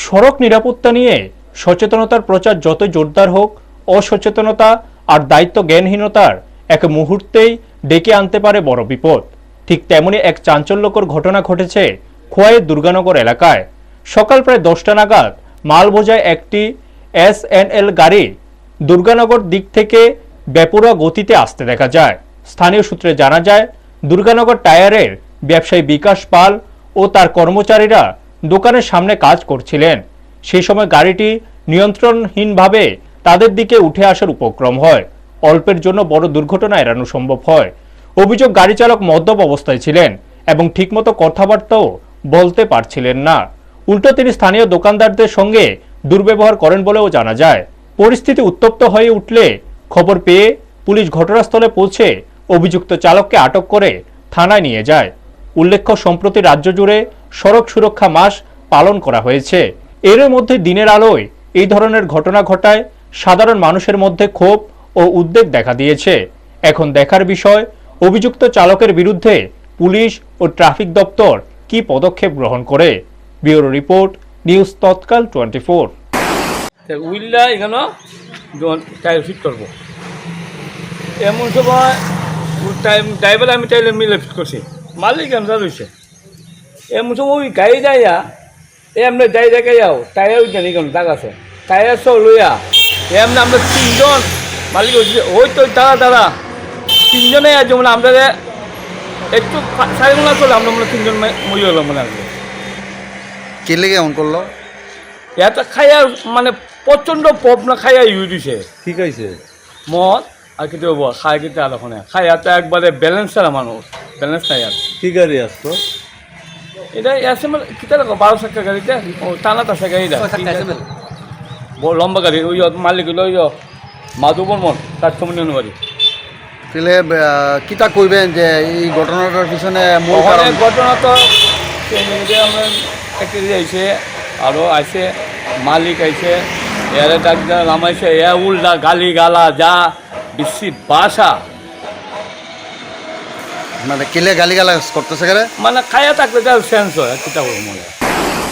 সড়ক নিরাপত্তা নিয়ে সচেতনতার প্রচার যতই জোরদার হোক, অসচেতনতা আর দায়িত্ব জ্ঞানহীনতার এক মুহূর্তেই ডেকে আনতে পারে বড় বিপদ। ঠিক তেমনি এক চাঞ্চল্যকর ঘটনা ঘটেছে খোয়াইয়ের দুর্গানগর এলাকায়। সকাল প্রায় 10টা নাগাদ মাল বোঝায় একটি SNL গাড়ি দুর্গানগর দিক থেকে বেপরোয়া গতিতে আসতে দেখা যায়। স্থানীয় সূত্রে জানা যায়, দুর্গানগর টায়ারের ব্যবসায়ী বিকাশ পাল ও তার কর্মচারীরা দোকানের সামনে কাজ করছিলেন। সেই সময় গাড়িটি নিয়ন্ত্রণহীনভাবে তাদের দিকে উঠে আসার উপক্রম হয়। অল্পের জন্য বড় দুর্ঘটনা এড়ানো সম্ভব হয়। অভিযোগ, গাড়ি চালক মদ্যপ অবস্থায় ছিলেন এবং ঠিকমতো কথাবার্তাও বলতে পারছিলেন না। উল্টো তিনি স্থানীয় দোকানদারদের সঙ্গে দুর্ব্যবহার করেন বলেও জানা যায়। পরিস্থিতি উত্তপ্ত হয়ে উঠলে খবর পেয়ে পুলিশ ঘটনাস্থলে পৌঁছে অভিযুক্ত চালককে আটক করে থানায় নিয়ে যায়। উল্লেখ্য, সম্প্রতি রাজ্য জুড়ে সড়ক সুরক্ষা মাস পালন করা হয়েছে। এর মধ্যে দিনের আলোয় এই ধরনের ঘটনা ঘটায় সাধারণ মানুষের মধ্যে ক্ষোভ ও উদ্বেগ দেখা দিয়েছে। এখন দেখার বিষয়, অভিযুক্ত চালকের বিরুদ্ধে পুলিশ ও ট্রাফিক দপ্তর কি পদক্ষেপ গ্রহণ করে। ব্যুরো রিপোর্ট, নিউজ তৎকাল 24। উইল্লা এখানে টাইল ফিট করবো, এমন সময় ড্রাইভার আমি টাইলে মিলে ফিট করছি, মালিক এমন রয়েছে। এমন সময় ওই গাড়ি যাইয়া এমনি যাই জায়গায় যাও টায়ার ওই জানি কেন দাগ আছে, টায়ার সব লইয়া এমনি আমরা তিনজন মালিক ওই তো দাঁড়া তিনজনে আছে। মানে আমরা একটু সাড়ে মনে চলে আমরা তিনজন মই হলাম মনে আসবে। কে লেগে এমন করলো? এটা খাইয়া মানে প্রচণ্ড পপ না খাইয়া ইউজ দিছে। ঠিক আছে, মদ আর কিছু খাই কিন্তু আলোচনা খাইয়া তো একবারে ব্যালেন্স ছাড়া মানুষ, ব্যালেন্স নাই আর। কি গাড়ি আসতো এটা এসে মানে কিতা লাগো 12 চাকা গাড়িতে টানা তাসা গাড়িটা বড় লম্বা গাড়ি। ওই মালিক ওই মাধু বর্মন তার সমন্বয় বাড়ি। তাহলে কিতা কইবেন যে এই ঘটনাটার পিছনে মূল ওখানে কারণ? ঘটনা তো আমরা একটা আইসে আরও আইসে মালিক আইসে, এর ডাক্তার নামাইছে, এ উল্টা গালি গালা যা বেশি বাসা, মানে কিলে গালি গালাজ করতেছে কেন? মানে খাইয়া থাকলে তার সেন্স হয় কিতা মনে